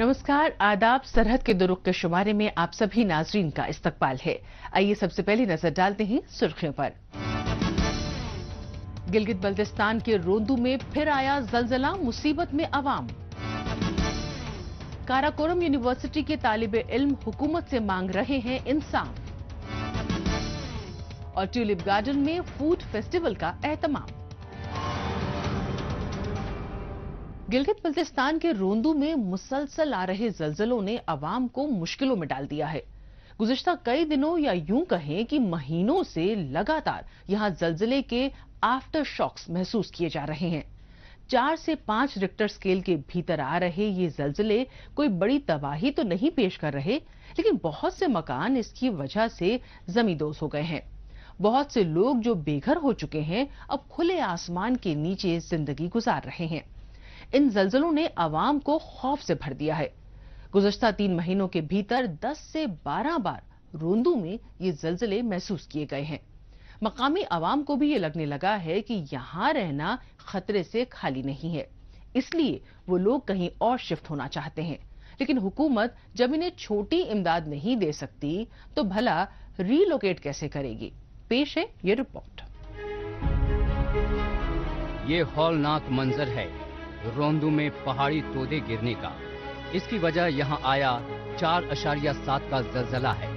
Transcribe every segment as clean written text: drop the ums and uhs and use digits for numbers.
नमस्कार, आदाब। सरहद के दुरुख के शुमारे में आप सभी नाजरीन का इस्तकबाल है। आइए सबसे पहले नजर डालते हैं सुर्खियों पर। गिलगित बल्तिस्तान के रोंदू में फिर आया जलजला, मुसीबत में अवाम। काराकोरम यूनिवर्सिटी के तालिबे इल्म हुकूमत से मांग रहे हैं इंसाफ। और ट्यूलिप गार्डन में फूड फेस्टिवल का एहतमाम। गिलगित बल्तिस्तान के रोंदू में मुसलसल आ रहे जलजलों ने अवाम को मुश्किलों में डाल दिया है। गुज़िश्ता कई दिनों या यूं कहें कि महीनों से लगातार यहां जलजले के आफ्टर शॉक्स महसूस किए जा रहे हैं। 4 से 5 रिक्टर स्केल के भीतर आ रहे ये जलजले कोई बड़ी तबाही तो नहीं पेश कर रहे, लेकिन बहुत से मकान इसकी वजह से जमींदोज हो गए हैं। बहुत से लोग जो बेघर हो चुके हैं अब खुले आसमान के नीचे जिंदगी गुजार रहे हैं। इन जलजलों ने अवाम को खौफ से भर दिया है। गुज़श्ता 3 महीनों के भीतर 10 से 12 बार रोंदू में ये जलजले महसूस किए गए हैं। मकामी अवाम को भी ये लगने लगा है कि यहां रहना खतरे से खाली नहीं है, इसलिए वो लोग कहीं और शिफ्ट होना चाहते हैं। लेकिन हुकूमत जब इन्हें छोटी इमदाद नहीं दे सकती तो भला रीलोकेट कैसे करेगी? पेश है ये रिपोर्ट। ये हौलनाक मंजर है रोंदू में पहाड़ी तोदे गिरने का। इसकी वजह यहाँ आया 4.7 का जलजला है।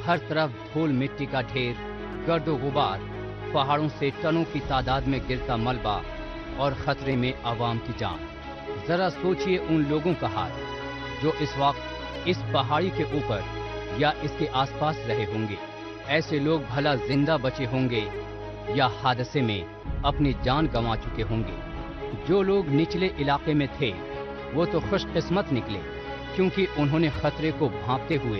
हर तरफ धूल मिट्टी का ढेर, गर्दो गुबार, पहाड़ों से टनों की तादाद में गिरता मलबा और खतरे में आवाम की जान। जरा सोचिए उन लोगों का हाल जो इस वक्त इस पहाड़ी के ऊपर या इसके आसपास रहे होंगे। ऐसे लोग भला जिंदा बचे होंगे या हादसे में अपनी जान गंवा चुके होंगे। जो लोग निचले इलाके में थे वो तो खुशकिस्मत निकले, क्योंकि उन्होंने खतरे को भांपते हुए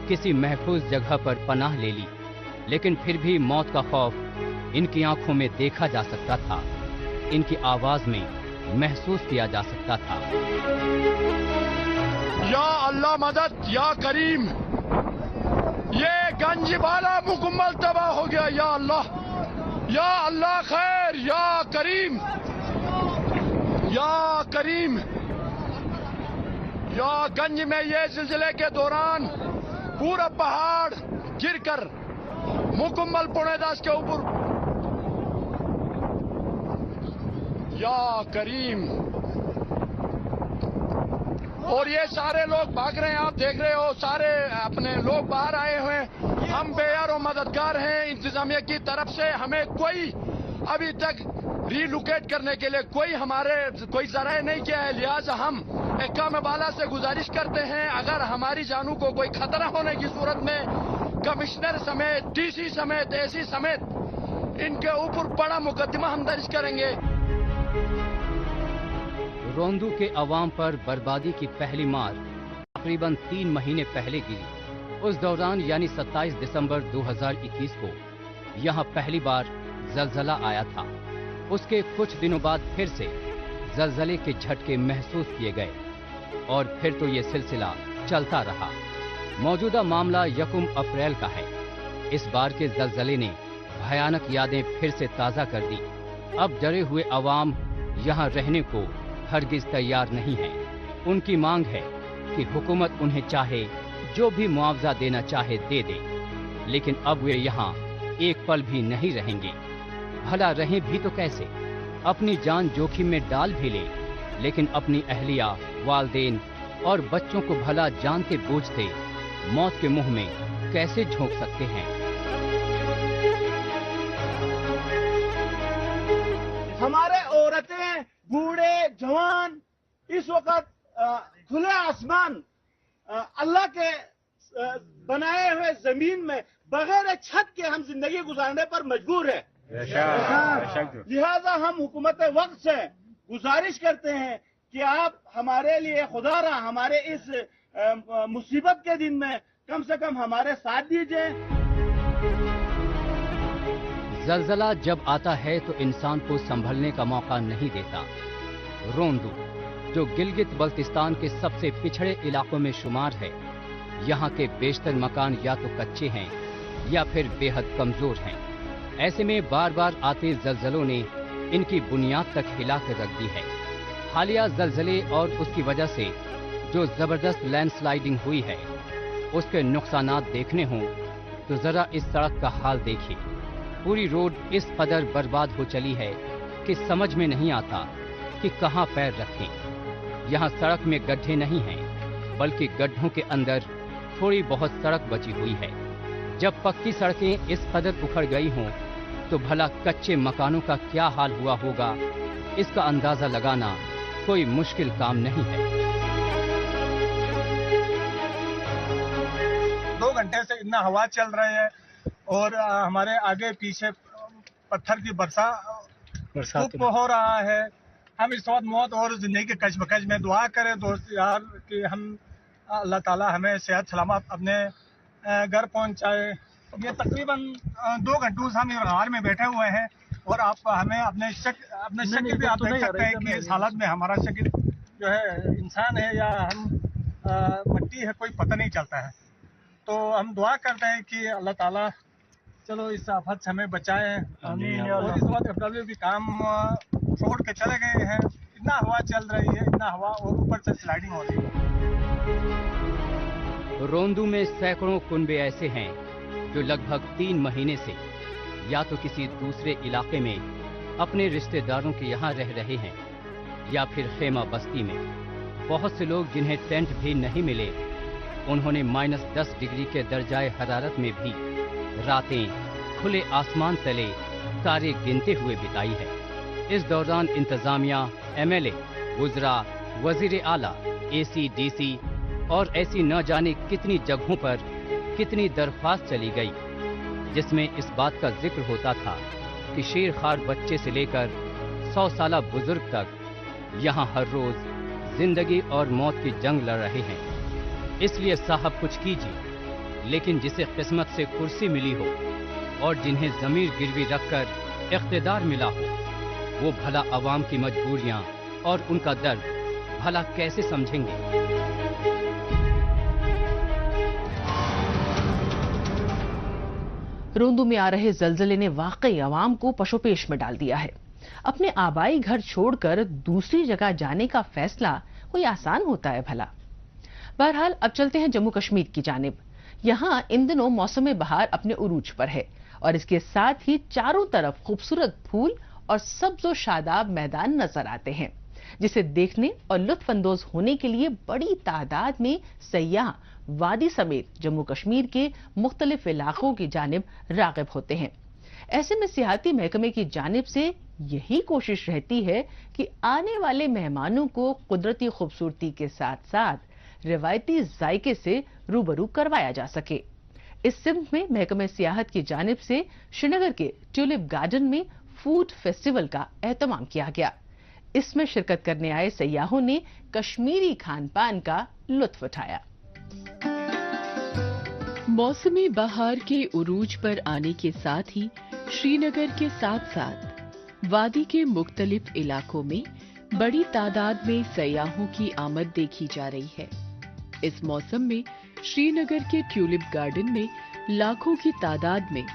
किसी महफूज जगह पर पनाह ले ली। लेकिन फिर भी मौत का खौफ इनकी आंखों में देखा जा सकता था, इनकी आवाज में महसूस किया जा सकता था। या अल्लाह मदद, या करीम, ये गंजबाला मुकम्मल तबाह हो गया। या अल्लाह खैर, या करीम, या करीम। या गंज में ये सिलसिले के दौरान पूरा पहाड़ गिरकर मुकम्मल पुणेदास के ऊपर। या करीम। और ये सारे लोग भाग रहे हैं, आप देख रहे हो, सारे अपने लोग बाहर आए हुए हैं। हम बेयार और मददगार हैं इंतजामिया की तरफ से। हमें कोई अभी तक रीलोकेट करने के लिए कोई जराए नहीं किया है। लिहाजा हम एहकाम बाला से गुजारिश करते हैं, अगर हमारी जानों को कोई खतरा होने की सूरत में कमिश्नर समेत, डीसी समेत, एसी समेत इनके ऊपर बड़ा मुकदमा हम दर्ज करेंगे। रोंदू के अवाम पर बर्बादी की पहली मार तकरीबन 3 महीने पहले गिरी। उस दौरान यानी 27 दिसंबर 2021 को यहाँ पहली बार जलजला आया था। उसके कुछ दिनों बाद फिर से जलजले के झटके महसूस किए गए और फिर तो ये सिलसिला चलता रहा। मौजूदा मामला 1 अप्रैल का है। इस बार के जलजले ने भयानक यादें फिर से ताज़ा कर दी। अब डरे हुए अवाम यहाँ रहने को हरगिज तैयार नहीं है। उनकी मांग है कि हुकूमत उन्हें चाहे जो भी मुआवजा देना चाहे दे दे, लेकिन अब वे यहाँ एक पल भी नहीं रहेंगे। भला रहें भी तो कैसे? अपनी जान जोखिम में डाल भी ले, लेकिन अपनी अहलिया, वालदेन और बच्चों को भला जानते बूझते मौत के मुंह में कैसे झोंक सकते हैं? हमारे औरतें, बूढ़े, जवान इस वक्त खुले आसमान अल्लाह के बनाए हुए जमीन में बगैर छत के हम जिंदगी गुजारने पर मजबूर है। लिहाजा हम हुकूमत वक्त से गुजारिश करते हैं कि आप हमारे लिए खुदारा हमारे इस मुसीबत के दिन में कम से कम हमारे साथ दीजिए। जलजला जब आता है तो इंसान को संभलने का मौका नहीं देता। रोंदू, जो गिलगित बल्तिस्तान के सबसे पिछड़े इलाकों में शुमार है, यहाँ के बेशतर मकान या तो कच्चे हैं या फिर बेहद कमजोर हैं। ऐसे में बार बार आते जलजलों ने इनकी बुनियाद तक हिला कर रख दी है। हालिया जलजले और उसकी वजह से जो जबरदस्त लैंडस्लाइडिंग हुई है उसके नुकसानात देखने हों तो जरा इस सड़क का हाल देखिए। पूरी रोड इस कदर बर्बाद हो चली है कि समझ में नहीं आता कि कहां पैर रखें। यहां सड़क में गड्ढे नहीं हैं, बल्कि गड्ढों के अंदर थोड़ी बहुत सड़क बची हुई है। जब पक्की सड़कें इस कदर उखड़ गई हों तो भला कच्चे मकानों का क्या हाल हुआ होगा, इसका अंदाजा लगाना कोई मुश्किल काम नहीं है। 2 घंटे से इतना हवा चल रही है और हमारे आगे पीछे पत्थर की बरसात हो रहा है। हम इस वक्त मौत और जिंदगी के कशमकश में दुआ करें दोस्त यार कि हम अल्लाह ताला हमें सेहत सलामत अपने घर पहुंचाए। ये तकरीबन 2 घंटों से हम गार में बैठे हुए हैं और आप हमें अपने शक्ल भी आप देख सकते हैं कि इस हालत में हमारा शक्ल जो है इंसान है या हम मिट्टी है, कोई पता नहीं चलता है। तो हम दुआ करते हैं कि अल्लाह ताला चलो इस आफत से हमें बचाए। और इस वक्त कभी भी काम छोड़ के चले गए हैं। इतना हवा चल रही है, इतना हवा और ऊपर से स्लाइडिंग हो रही है। रोंदू में सैकड़ों कुनबे ऐसे हैं जो लगभग 3 महीने से या तो किसी दूसरे इलाके में अपने रिश्तेदारों के यहाँ रह रहे हैं या फिर खेमा बस्ती में। बहुत से लोग जिन्हें टेंट भी नहीं मिले, उन्होंने -10 डिग्री के दर्जाए हरारत में भी रातें खुले आसमान तले तारे गिनते हुए बिताई है। इस दौरान इंतजामिया, MLA, वुज़रा, वजीर आला, AC, DC और ऐसी न जाने कितनी जगहों पर कितनी दरख्वास्त चली गई, जिसमें इस बात का जिक्र होता था कि शेरखार बच्चे से लेकर 100 साला बुजुर्ग तक यहाँ हर रोज जिंदगी और मौत की जंग लड़ रहे हैं। इसलिए साहब कुछ कीजिए। लेकिन जिसे किस्मत से कुर्सी मिली हो और जिन्हें ज़मीर गिरवी रखकर इख्तिदार मिला हो, वो भला अवाम की मजबूरियां और उनका दर्द भला कैसे समझेंगे। रोंदू में आ रहे जलजले ने वाकई अवाम को पशोपेश में डाल दिया है। अपने आबाई घर छोड़कर दूसरी जगह जाने का फैसला कोई आसान होता है भला। बहरहाल अब चलते हैं जम्मू कश्मीर की जानिब। यहाँ इन दिनों मौसम बहार अपने उरूज पर है और इसके साथ ही चारों तरफ खूबसूरत फूल और सब्ज़ो शादाब मैदान नजर आते हैं, जिसे देखने और लुत्फ अंदोज होने के लिए बड़ी तादाद में सयाह वादी समेत जम्मू कश्मीर के मुख्तलिफ इलाकों की जानिब राग़िब होते हैं। ऐसे में सियाहती महकमे की जानिब से यही कोशिश रहती है कि आने वाले मेहमानों को कुदरती खूबसूरती के साथ साथ रिवायती जायके से रूबरू करवाया जा सके। इस सिमत में महकमे सियाहत की जानिब से श्रीनगर के ट्यूलिप गार्डन में फूड फेस्टिवल का एहतमाम किया गया। इसमें शिरकत करने आए सयाहों ने कश्मीरी खान पान का लुत्फ उठाया। मौसमी बहार के उरूज पर आने के साथ ही श्रीनगर के साथ साथ वादी के मुख्तलिफ इलाकों में बड़ी तादाद में सयाहों की आमद देखी जा रही है। इस मौसम में श्रीनगर के ट्यूलिप गार्डन में लाखों की तादाद में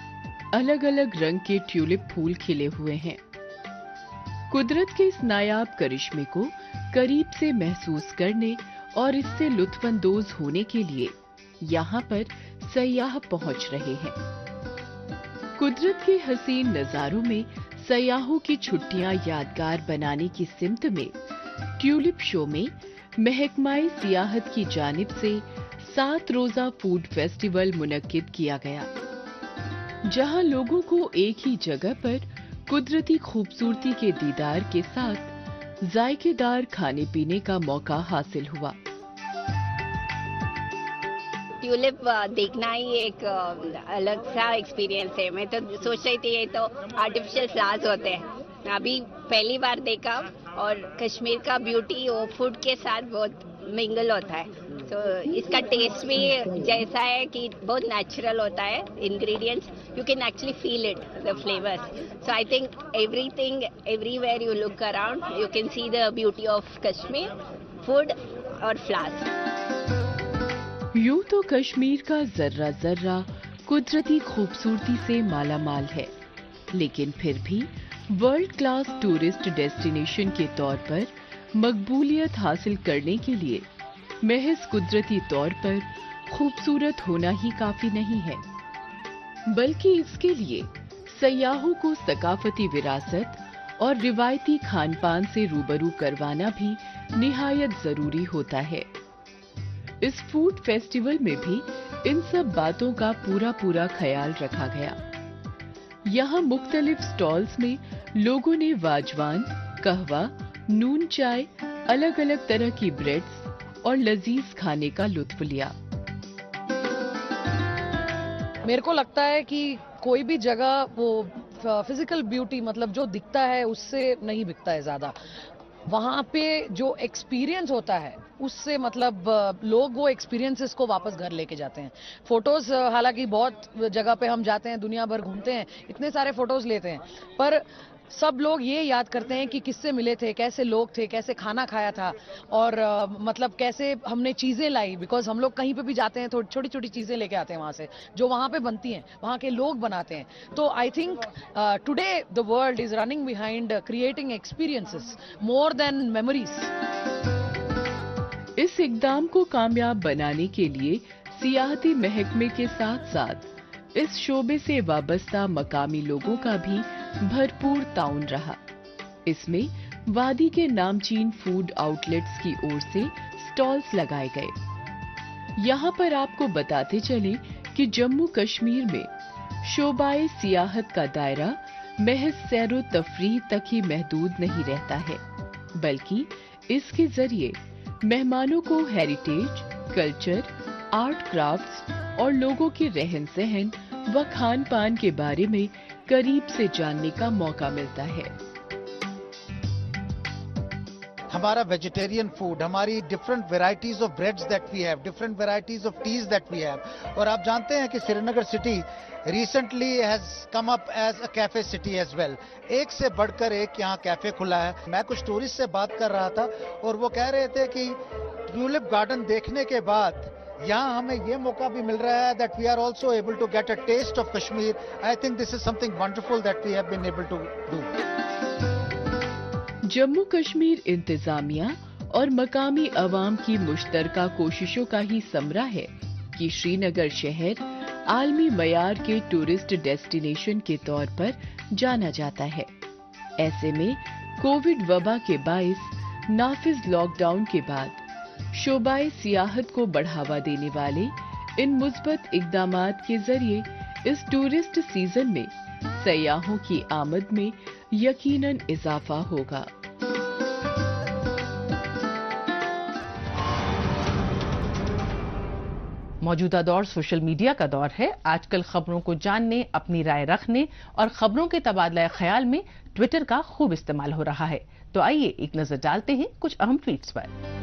अलग अलग रंग के ट्यूलिप फूल खिले हुए हैं। कुदरत के इस नायाब करिश्मे को करीब से महसूस करने और इससे लुत्फानंदोज होने के लिए यहाँ पर सयाह पहुँच रहे हैं। कुदरत के हसीन नजारों में सयाहों की छुट्टियां यादगार बनाने की सिमत में ट्यूलिप शो में महकमाए सियाहत की जानिब से 7 रोजा फूड फेस्टिवल मुनक्किद किया गया, जहां लोगों को एक ही जगह पर कुदरती खूबसूरती के दीदार के साथ जायकेदार खाने पीने का मौका हासिल हुआ। ट्यूलिप देखना ही एक अलग सा एक्सपीरियंस है। मैं तो सोच रही थी ये तो आर्टिफिशियल फ्लावर्स होते हैं, अभी पहली बार देखा। और कश्मीर का ब्यूटी वो फूड के साथ बहुत मिंगल होता है, तो इसका टेस्ट भी जैसा है कि बहुत नेचुरल होता है। Ingredients you can actually feel it, the flavours. So I think everything everywhere you look around you can see the beauty of Kashmir food और फ्लावर्स। यूं तो कश्मीर का जर्रा जर्रा कुदरती खूबसूरती से माला माल है, लेकिन फिर भी वर्ल्ड क्लास टूरिस्ट डेस्टिनेशन के तौर पर मकबूलियत हासिल करने के लिए महज कुदरती तौर पर खूबसूरत होना ही काफी नहीं है, बल्कि इसके लिए सयाहों को सकाफती विरासत और रिवायती खान पान से रूबरू करवाना भी निहायत जरूरी होता है। इस फूड फेस्टिवल में भी इन सब बातों का पूरा ख्याल रखा गया। यहाँ मुख्तलिफ स्टॉल्स में लोगों ने वाजवान, कहवा, नून चाय, अलग अलग तरह की ब्रेड्स और लजीज खाने का लुत्फ लिया। मेरे को लगता है कि कोई भी जगह वो फिजिकल ब्यूटी मतलब जो दिखता है उससे नहीं बिकता है ज्यादा। वहाँ पे जो एक्सपीरियंस होता है उससे मतलब लोग वो एक्सपीरियंसेस को वापस घर लेके जाते हैं। फोटोज हालांकि बहुत जगह पे हम जाते हैं, दुनिया भर घूमते हैं, इतने सारे फोटोज लेते हैं, पर सब लोग ये याद करते हैं कि किससे मिले थे, कैसे लोग थे, कैसे खाना खाया था और मतलब कैसे हमने चीजें लाई। बिकॉज हम लोग कहीं पे भी जाते हैं तो छोटी छोटी चीजें लेके आते हैं वहां से, जो वहां पे बनती हैं, वहां के लोग बनाते हैं। तो I think today the world is running behind creating experiences more than memories. इस इकदाम को कामयाब बनाने के लिए सियाहती महकमे के साथ साथ इस शोबे से वाबस्ता मकामी लोगों का भी भरपूर ताउन रहा। इसमें वादी के नामचीन फूड आउटलेट्स की ओर से स्टॉल्स लगाए गए। यहाँ पर आपको बताते चले कि जम्मू कश्मीर में शोबाए सियाहत का दायरा महज सैरो तफरीह तक ही महदूद नहीं रहता है, बल्कि इसके जरिए मेहमानों को हेरिटेज, कल्चर, आर्ट क्राफ्ट्स और लोगों के रहन सहन व खान पान के बारे में करीब से जानने का मौका मिलता है। हमारा वेजिटेरियन फूड, हमारी different varieties of breads that we have, different varieties of teas that we have. और आप जानते हैं कि Srinagar city recently has come up as a cafe city as well. एक से बढ़कर एक यहाँ कैफे खुला है। मैं कुछ टूरिस्ट से बात कर रहा था और वो कह रहे थे कि ट्यूलिप गार्डन देखने के बाद यहाँ हमें ये मौका भी मिल रहा है that we are also able to get a taste of Kashmir. I think this is something wonderful that we have been able to do. Jammu Kashmir इंतजामिया और मकामी अवाम की मुश्तरका कोशिशों का ही समरा है कि श्रीनगर शहर आलमी मयार के टूरिस्ट डेस्टिनेशन के तौर पर जाना जाता है। ऐसे में कोविड वबा के बाइस नाफिज लॉकडाउन के बाद शोबाए सियाहत को बढ़ावा देने वाले इन मुस्बत इक़दामात के जरिए इस टूरिस्ट सीजन में सयाहों की आमद में यकीनन इजाफा होगा। मौजूदा दौर सोशल मीडिया का दौर है। आजकल खबरों को जानने, अपनी राय रखने और खबरों के तबादला ख्याल में ट्विटर का खूब इस्तेमाल हो रहा है। तो आइए एक नजर डालते हैं कुछ अहम ट्वीट्स पर।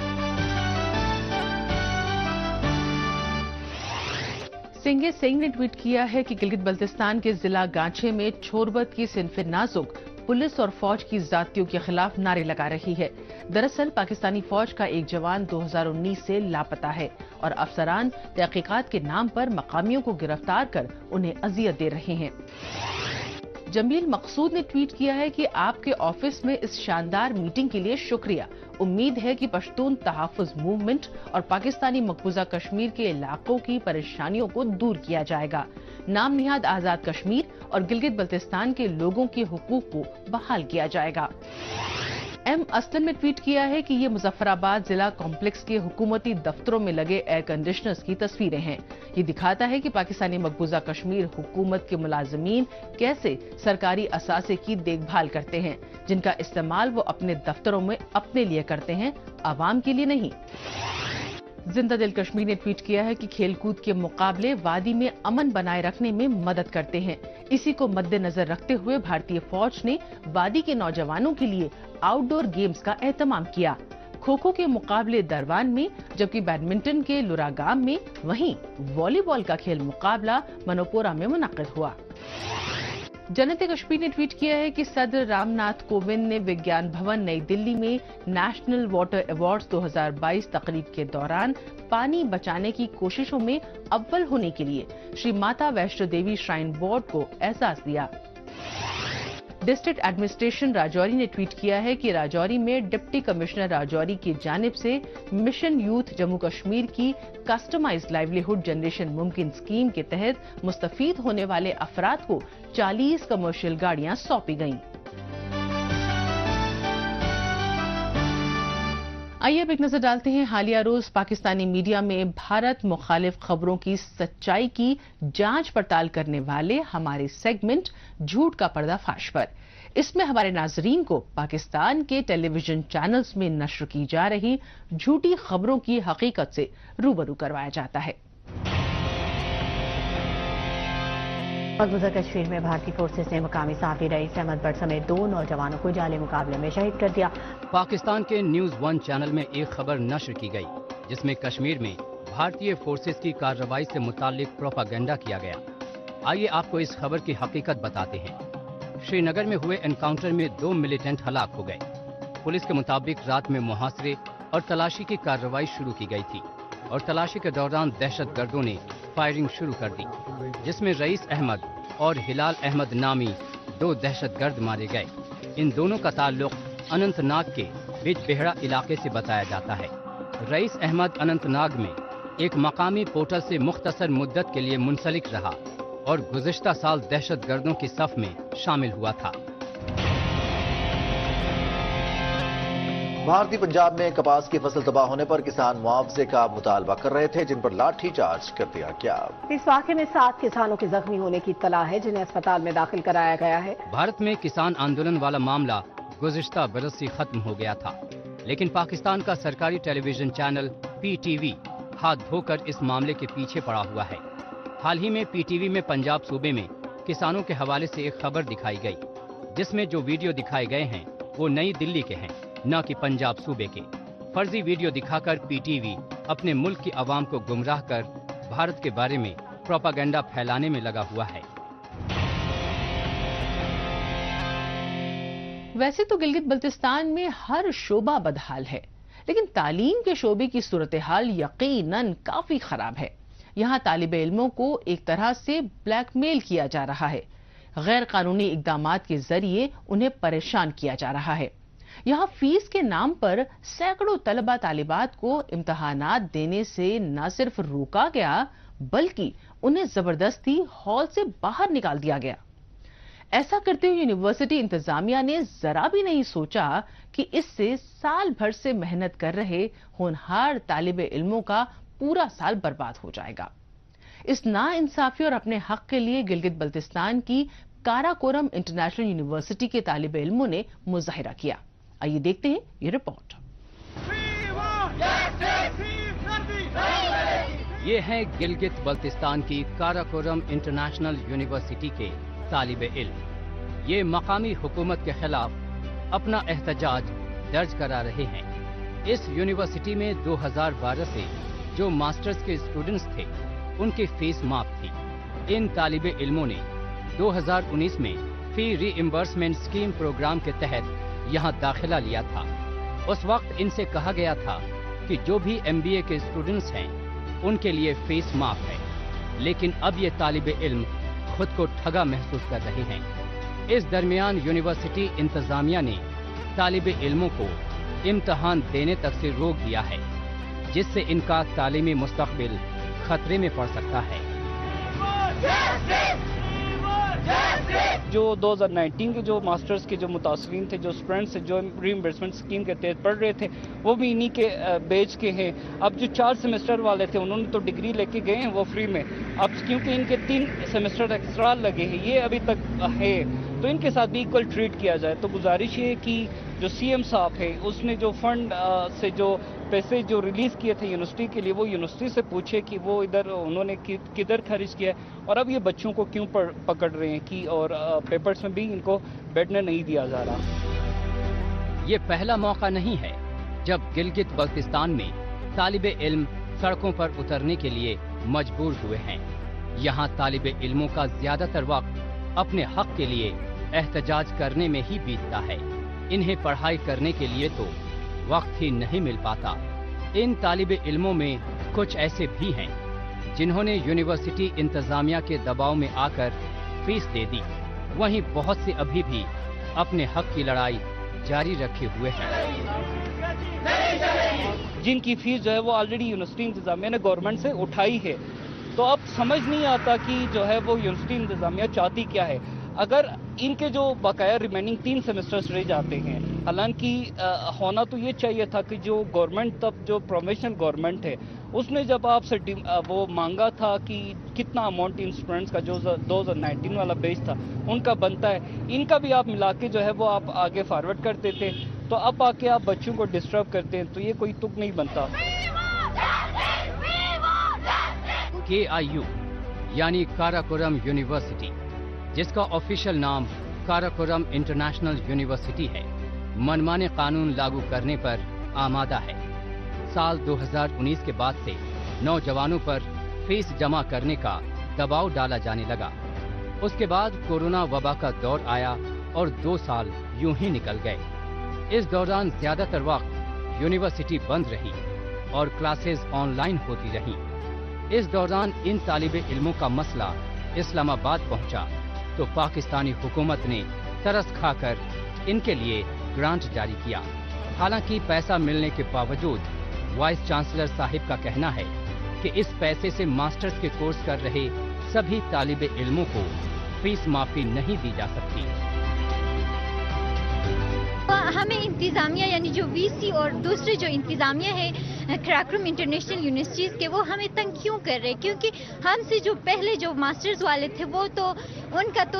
सिंगे सिंह ने ट्वीट किया है कि गिलगित बल्तिस्तान के जिला गांचे में छोरबत की सिनफ नाजुक पुलिस और फौज की जातियों के खिलाफ नारे लगा रही है। दरअसल पाकिस्तानी फौज का एक जवान 2019 से लापता है और अफसरान तहकीकात के नाम पर मकामियों को गिरफ्तार कर उन्हें अजियत दे रहे हैं। जमील मकसूद ने ट्वीट किया है कि आपके ऑफिस में इस शानदार मीटिंग के लिए शुक्रिया। उम्मीद है कि पश्तून तहफ़्फ़ुज़ मूवमेंट और पाकिस्तानी मकबूजा कश्मीर के इलाकों की परेशानियों को दूर किया जाएगा। नाम निहाद आजाद कश्मीर और गिलगित बल्तिस्तान के लोगों के हुकूक को बहाल किया जाएगा। एम असलम ने ट्वीट किया है कि ये मुजफ्फराबाद जिला कॉम्प्लेक्स के हुकूमती दफ्तरों में लगे एयर कंडीशनर्स की तस्वीरें हैं। ये दिखाता है कि पाकिस्तानी मकबूजा कश्मीर हुकूमत के मुलाजमीन कैसे सरकारी असासे की देखभाल करते हैं, जिनका इस्तेमाल वो अपने दफ्तरों में अपने लिए करते हैं, आवाम के लिए नहीं। जिंदा दिल कश्मीर ने ट्वीट किया है कि खेलकूद के मुकाबले वादी में अमन बनाए रखने में मदद करते हैं। इसी को मद्देनजर रखते हुए भारतीय फौज ने वादी के नौजवानों के लिए आउटडोर गेम्स का एहतमाम किया। खो खो के मुकाबले दरवान में, जबकि बैडमिंटन के लुरागाम में, वहीं वॉलीबॉल का खेल मुकाबला मनोपोरा में मुनक्किद हुआ। जनते कश्मीर ने ट्वीट किया है कि सदर रामनाथ कोविंद ने विज्ञान भवन नई दिल्ली में नेशनल वाटर अवार्ड्स 2022 तकरीब के दौरान पानी बचाने की कोशिशों में अव्वल होने के लिए श्री माता वैष्णो देवी श्राइन बोर्ड को एजाज दिया। डिस्ट्रिक्ट एडमिनिस्ट्रेशन राजौरी ने ट्वीट किया है कि राजौरी में डिप्टी कमिश्नर राजौरी की जानिब से मिशन यूथ जम्मू कश्मीर की कस्टमाइज्ड लाइवलीहुड जनरेशन मुमकिन स्कीम के तहत मुस्तफीद होने वाले अफराद को 40 कमर्शियल गाड़ियां सौंपी गईं। आइए अब एक नजर डालते हैं हालिया रोज पाकिस्तानी मीडिया में भारत मुखालिफ खबरों की सच्चाई की जांच पड़ताल करने वाले हमारे सेगमेंट झूठ का पर्दाफाश पर। इसमें हमारे नाजरीन को पाकिस्तान के टेलीविजन चैनल्स में नश्र की जा रही झूठी खबरों की हकीकत से रूबरू करवाया जाता है। मकबूजा कश्मीर में भारतीय फोर्सेस ने मकामी साफी रईस अहमद भट्ट समेत 2 नौजवानों को जाली मुकाबले में शहीद कर दिया। पाकिस्तान के न्यूज 1 चैनल में एक खबर नश्र की गई जिसमें कश्मीर में भारतीय फोर्सेस की कार्रवाई से मुताल्लिक प्रोपागेंडा किया गया। आइए आपको इस खबर की हकीकत बताते हैं। श्रीनगर में हुए एनकाउंटर में 2 मिलिटेंट हलाक हो गए। पुलिस के मुताबिक रात में मुहासरे और तलाशी की कार्रवाई शुरू की गई थी और तलाशी के दौरान दहशतगर्दों ने फायरिंग शुरू कर दी, जिसमें रईस अहमद और हिलाल अहमद नामी 2 दहशतगर्द मारे गए। इन दोनों का ताल्लुक अनंतनाग के बिजबेहड़ा इलाके से बताया जाता है। रईस अहमद अनंतनाग में एक मकामी पोर्टल से मुख्तसर मुद्दत के लिए मुंसलिक रहा और गुज़िश्ता साल दहशतगर्दों की सफ में शामिल हुआ था। भारतीय पंजाब में कपास की फसल तबाह होने पर किसान मुआवजे का मुतालबा कर रहे थे, जिन पर लाठी चार्ज कर दिया गया। इस वाक़े में 7 किसानों के जख्मी होने की इत्तला है, जिन्हें अस्पताल में दाखिल कराया गया है। भारत में किसान आंदोलन वाला मामला गुज़िश्ता बरस से खत्म हो गया था, लेकिन पाकिस्तान का सरकारी टेलीविजन चैनल PTV हाथ धोकर इस मामले के पीछे पड़ा हुआ है। हाल ही में PTV में पंजाब सूबे में किसानों के हवाले से एक खबर दिखाई गई, जिसमें जो वीडियो दिखाए गए हैं वो नई दिल्ली के हैं, न कि पंजाब सूबे के। फर्जी वीडियो दिखाकर PTV अपने मुल्क की आवाम को गुमराह कर भारत के बारे में प्रोपागेंडा फैलाने में लगा हुआ है। वैसे तो गिलगित बल्तिस्तान में हर शोबा बदहाल है, लेकिन तालीम के शोबे की सूरत हाल यकीनन काफी खराब है। यहाँ तालिबे इल्मों को एक तरह से ब्लैकमेल किया जा रहा है। गैर कानूनी इकदामात के जरिए उन्हें परेशान किया जा रहा है। यहाँ फीस के नाम पर सैकड़ों तलबा तालिबात को इम्तहानात देने से न सिर्फ रोका गया, बल्कि उन्हें जबरदस्ती हॉल से बाहर निकाल दिया गया। ऐसा करते हुए यूनिवर्सिटी इंतजामिया ने जरा भी नहीं सोचा कि इससे साल भर से मेहनत कर रहे होनहार तालिबे इल्मों का पूरा साल बर्बाद हो जाएगा। इस नाइंसाफी और अपने हक के लिए गिलगित बल्तिस्तान की काराकोरम इंटरनेशनल यूनिवर्सिटी के तालिबे इल्मों ने मुजाहिरा किया। आइए देखते हैं ये रिपोर्ट। ये है गिलगित बल्तिस्तान की काराकोरम इंटरनेशनल यूनिवर्सिटी के तालिबे इल्म। ये मकामी हुकूमत के खिलाफ अपना एहतजाज दर्ज करा रहे हैं। इस यूनिवर्सिटी में 2012 से जो मास्टर्स के स्टूडेंट्स थे, उनकी फीस माफ थी। इन तालिबे इल्मों ने 2019 में फी रीइंबर्समेंट स्कीम प्रोग्राम के तहत यहाँ दाखिला लिया था। उस वक्त इनसे कहा गया था कि जो भी MBA के स्टूडेंट्स हैं, उनके लिए फीस माफ है, लेकिन अब ये तालिबे इल्म खुद को ठगा महसूस कर रहे हैं। इस दरमियान यूनिवर्सिटी इंतजामिया ने तालिबे इल्मों को इम्तहान देने तक से रोक दिया है, जिससे इनका तालीमी मुस्तकबिल खतरे में पड़ सकता है। जो 2019 के जो मास्टर्स के जो मुतासरीन थे, जो स्टूडेंट्स थे, जो रीइंबर्समेंट स्कीम के तहत पढ़ रहे थे, वो भी इन्हीं के बैच के हैं। अब जो 4 सेमेस्टर वाले थे, उन्होंने तो डिग्री लेके गए हैं वो फ्री में। अब क्योंकि इनके 3 सेमेस्टर एक्स्ट्रा लगे हैं, ये अभी तक है, तो इनके साथ भी इक्वल ट्रीट किया जाए। तो गुजारिश है कि जो CM साहब है, उसने जो फंड से जो पैसे जो रिलीज किए थे यूनिवर्सिटी के लिए, वो यूनिवर्सिटी से पूछे कि वो इधर उन्होंने किधर खर्च किया है, और अब ये बच्चों को क्यों पकड़ रहे हैं कि और पेपर्स में भी इनको बैठने नहीं दिया जा रहा। ये पहला मौका नहीं है जब गिलगित बल्तिस्तान में तालिबे इल्म सड़कों पर उतरने के लिए मजबूर हुए हैं। यहाँ तालिबे इल्मों का ज्यादातर वक्त अपने हक के लिए एहतजाज करने में ही बीतता है। इन्हें पढ़ाई करने के लिए तो वक्त ही नहीं मिल पाता। इन तालिबे इल्मों में कुछ ऐसे भी हैं जिन्होंने यूनिवर्सिटी इंतजामिया के दबाव में आकर फीस दे दी। वहीं बहुत से अभी भी अपने हक की लड़ाई जारी रखे हुए हैं। जिनकी फीस जो है वो ऑलरेडी यूनिवर्सिटी इंतजामिया ने गवर्नमेंट से उठाई है, तो अब समझ नहीं आता कि जो है वो यूनिवर्सिटी इंतजामिया चाहती क्या है। अगर इनके जो बकाया रिमेनिंग 3 सेमेस्टर्स रह जाते हैं, हालांकि होना तो ये चाहिए था कि जो गवर्नमेंट तब जो प्रोविंशियल गवर्नमेंट है उसने जब आपसे वो मांगा था कि कितना अमाउंट इन स्टूडेंट्स का जो 2019 वाला बेच था उनका बनता है, इनका भी आप मिला के जो है वो आप आगे फॉरवर्ड कर देते, तो अब आके आप बच्चों को डिस्टर्ब करते हैं, तो ये कोई तुक नहीं बनता। KIU यानी काराकोरम यूनिवर्सिटी, जिसका ऑफिशियल नाम काराकोरम इंटरनेशनल यूनिवर्सिटी है, मनमाने कानून लागू करने पर आमादा है। साल 2019 के बाद से नौजवानों पर फीस जमा करने का दबाव डाला जाने लगा। उसके बाद कोरोना वबा का दौर आया और 2 साल यूं ही निकल गए। इस दौरान ज्यादातर वक्त यूनिवर्सिटी बंद रही और क्लासेस ऑनलाइन होती रहीं। इस दौरान इन तालिबे इल्मों का मसला इस्लामाबाद पहुंचा तो पाकिस्तानी हुकूमत ने तरस खाकर इनके लिए ग्रांट जारी किया। हालांकि पैसा मिलने के बावजूद वाइस चांसलर साहिब का कहना है कि इस पैसे से मास्टर्स के कोर्स कर रहे सभी तालिबे इल्मों को फीस माफी नहीं दी जा सकती। हमें इंतजामिया यानी जो VC और दूसरे जो इंतजामिया है काराकोरम इंटरनेशनल यूनिवर्सिटीज़ के, वो हमें तंग क्यों कर रहे हैं? क्योंकि हमसे जो पहले जो मास्टर्स वाले थे वो तो उनका तो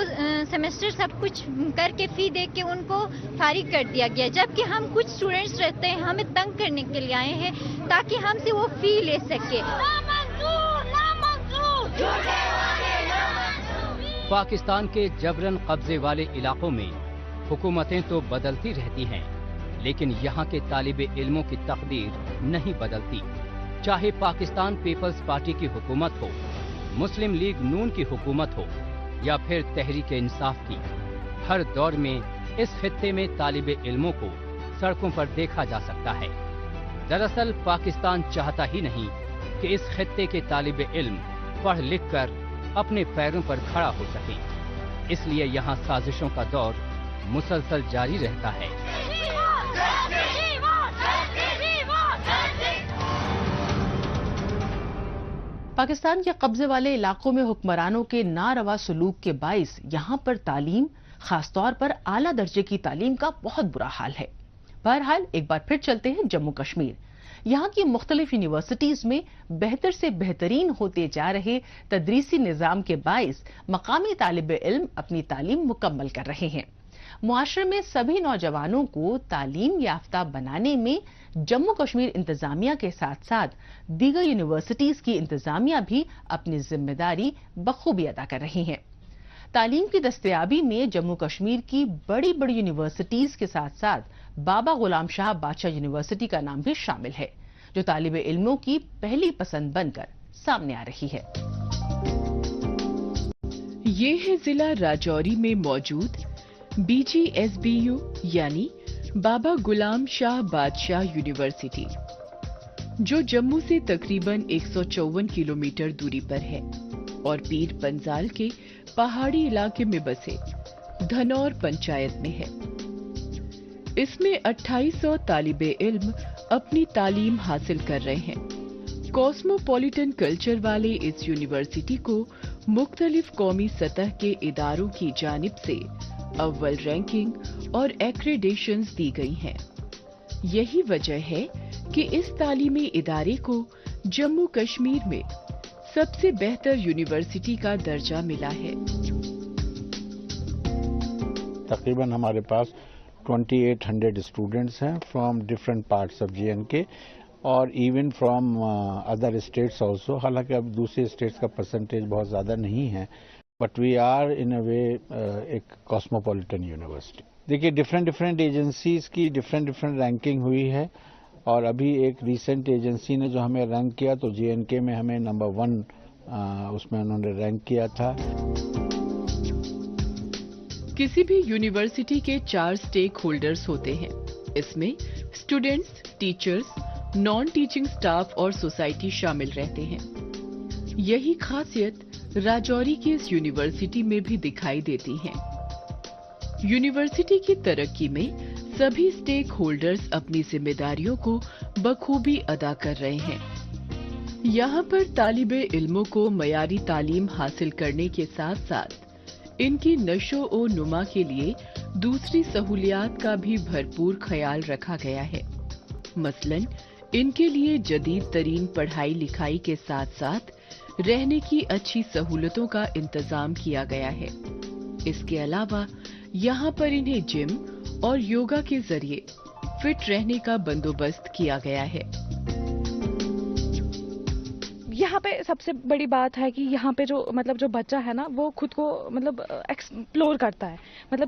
सेमेस्टर सब कुछ करके फ़ी दे के उनको फारिग कर दिया गया, जबकि हम कुछ स्टूडेंट्स रहते हैं हमें तंग करने के लिए आए हैं ताकि हमसे वो फ़ी ले सके। पाकिस्तान के जबरन कब्जे वाले इलाकों में हुकूमतें तो बदलती रहती हैं, लेकिन यहाँ के तालिबे इल्मों की तकदीर नहीं बदलती। चाहे पाकिस्तान पीपल्स पार्टी की हुकूमत हो, मुस्लिम लीग नून की हुकूमत हो या फिर तहरीक इंसाफ की, हर दौर में इस खित्ते में तालिबे इल्मों को सड़कों पर देखा जा सकता है। दरअसल पाकिस्तान चाहता ही नहीं कि इस खित्ते के तालिबे इल्म पढ़ लिख कर अपने पैरों पर खड़ा हो सके, इसलिए यहाँ साजिशों का दौर मुसलसल जारी रहता है। पाकिस्तान के कब्जे वाले इलाकों में हुक्मरानों के नारवा सलूक के बाइस यहाँ पर तालीम, खासतौर पर आला दर्जे की तालीम का बहुत बुरा हाल है। बहरहाल एक बार फिर चलते हैं जम्मू कश्मीर। यहाँ की मुख्तलिफ यूनिवर्सिटीज में बेहतर से बेहतरीन होते जा रहे तदरीसी निज़ाम के बाइस मकामी तालिबे इल्म अपनी तालीम मुकम्मल कर रहे हैं। मुआशरे में सभी नौजवानों को तालीम याफ्ता बनाने में जम्मू कश्मीर इंतजामिया के साथ साथ दीगर यूनिवर्सिटीज की इंतजामिया भी अपनी जिम्मेदारी बखूबी अदा कर रही हैं। तालीम की दस्तयाबी में जम्मू कश्मीर की बड़ी बड़ी यूनिवर्सिटीज के साथ साथ बाबा गुलाम शाह बादशाह यूनिवर्सिटी का नाम भी शामिल है, जो तालिबे इल्मों की पहली पसंद बनकर सामने आ रही है। ये है जिला राजौरी में मौजूद BGSBU यानी बाबा गुलाम शाह बादशाह यूनिवर्सिटी, जो जम्मू से तकरीबन 154 किलोमीटर दूरी पर है और पीर पंजाल के पहाड़ी इलाके में बसे धनौर पंचायत में है। इसमें 2800 तालिबे इल्म अपनी तालीम हासिल कर रहे हैं। कॉस्मोपॉलिटन कल्चर वाले इस यूनिवर्सिटी को मुख्तलिफ कौमी सतह के इदारों की जानिब से अव्वल रैंकिंग और एक्रेडिशंस दी गई हैं। यही वजह है कि इस तालीमी इदारे को जम्मू कश्मीर में सबसे बेहतर यूनिवर्सिटी का दर्जा मिला है। तकरीबन हमारे पास 2800 स्टूडेंट्स हैं from different parts of JNK और even from other states also. हालांकि अब दूसरे स्टेट्स का परसेंटेज बहुत ज़्यादा नहीं है, बट वी आर इन अ वे एक कॉस्मोपॉलिटन यूनिवर्सिटी। देखिए डिफरेंट एजेंसीज की डिफरेंट रैंकिंग हुई है और अभी एक रीसेंट एजेंसी ने जो हमें रैंक किया तो JNK में हमें नंबर 1 उसमें उन्होंने रैंक किया था। किसी भी यूनिवर्सिटी के 4 स्टेक होल्डर्स होते हैं। इसमें students, teachers, non teaching staff और सोसाइटी शामिल रहते हैं। यही खासियत राजौरी की इस यूनिवर्सिटी में भी दिखाई देती है। यूनिवर्सिटी की तरक्की में सभी स्टेक होल्डर्स अपनी जिम्मेदारियों को बखूबी अदा कर रहे हैं। यहाँ पर तालिबे इल्मों को मयारी तालीम हासिल करने के साथ साथ इनकी नशो ओ नुमा के लिए दूसरी सहूलियात का भी भरपूर ख्याल रखा गया है। मसलन इनके लिए जदीद तरीन पढ़ाई लिखाई के साथ साथ रहने की अच्छी सहूलतों का इंतजाम किया गया है। इसके अलावा यहाँ पर इन्हें जिम और योगा के जरिए फिट रहने का बंदोबस्त किया गया है। यहाँ पे सबसे बड़ी बात है कि यहाँ पे जो बच्चा है ना, वो खुद को एक्सप्लोर करता है।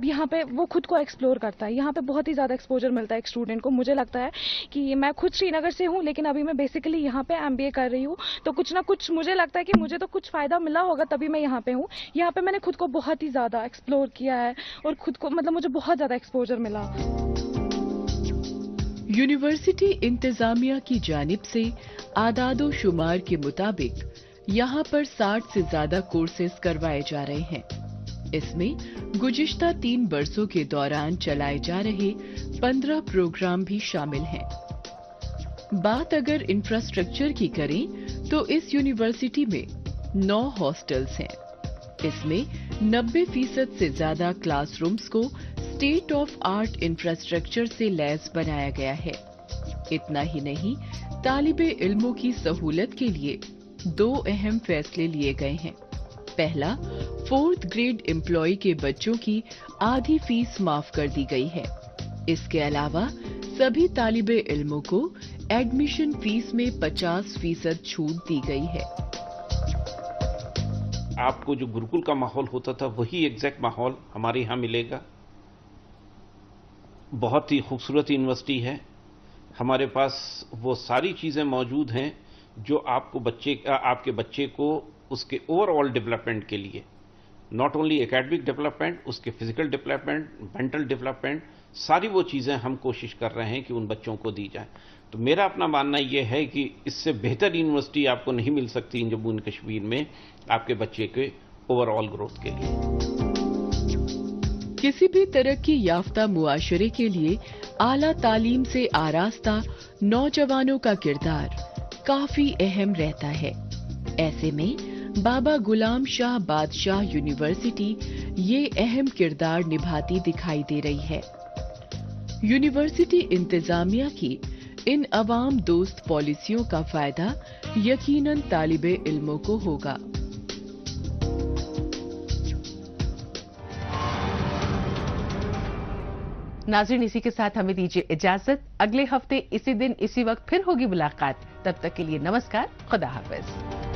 यहाँ पे वो खुद को एक्सप्लोर करता है। यहाँ पे बहुत ही ज़्यादा एक्सपोजर मिलता है एक स्टूडेंट को। मुझे लगता है कि मैं खुद श्रीनगर से हूँ, लेकिन अभी मैं बेसिकली यहाँ पे MBA कर रही हूँ, तो कुछ ना कुछ मुझे लगता है कि मुझे तो कुछ फ़ायदा मिला होगा, तभी मैं यहाँ पे हूँ। यहाँ पे मैंने खुद को बहुत ही ज़्यादा एक्सप्लोर किया है और खुद को मुझे बहुत ज़्यादा एक्सपोजर मिला। यूनिवर्सिटी इंतजामिया की जानिब से आदादो शुमार के मुताबिक यहाँ पर 60 से ज्यादा कोर्सेज करवाए जा रहे हैं। इसमें गुज़िश्ता 3 बरसों के दौरान चलाए जा रहे 15 प्रोग्राम भी शामिल हैं। बात अगर इंफ्रास्ट्रक्चर की करें तो इस यूनिवर्सिटी में 9 हॉस्टल्स हैं। इसमें 90% से ज्यादा क्लासरूम्स को स्टेट ऑफ आर्ट इंफ्रास्ट्रक्चर से लैस बनाया गया है। इतना ही नहीं, तालिबे इल्मों की सहूलत के लिए 2 अहम फैसले लिए गए हैं। पहला, 4th ग्रेड एम्प्लॉय के बच्चों की आधी फीस माफ कर दी गई है। इसके अलावा सभी तालिबे इल्मों को एडमिशन फीस में 50% छूट दी गई है। आपको जो गुरुकुल का माहौल होता था वही एग्जैक्ट माहौल हमारे यहाँ मिलेगा। बहुत ही खूबसूरत यूनिवर्सिटी है। हमारे पास वो सारी चीज़ें मौजूद हैं जो आपके बच्चे को उसके ओवरऑल डेवलपमेंट के लिए, नॉट ओनली एकेडमिक डेवलपमेंट, उसके फिजिकल डेवलपमेंट, मेंटल डेवलपमेंट, सारी वो चीज़ें हम कोशिश कर रहे हैं कि उन बच्चों को दी जाए। तो मेरा अपना मानना ये है कि इससे बेहतर यूनिवर्सिटी आपको नहीं मिल सकती जम्मू एंड कश्मीर में आपके बच्चे के ओवरऑल ग्रोथ के लिए। किसी भी तरक्की याफ्ता मुआशरे के लिए आला तालीम से आरास्ता नौजवानों का किरदार काफी अहम रहता है। ऐसे में बाबा गुलाम शाह बादशाह यूनिवर्सिटी ये अहम किरदार निभाती दिखाई दे रही है। यूनिवर्सिटी इंतजामिया की इन अवाम दोस्त पॉलिसियों का फायदा यकीनन तालिबे इल्मों को होगा। नाज़रीन, इसी के साथ हमें दीजिए इजाजत। अगले हफ्ते इसी दिन इसी वक्त फिर होगी मुलाकात। तब तक के लिए नमस्कार, खुदा हाफिज।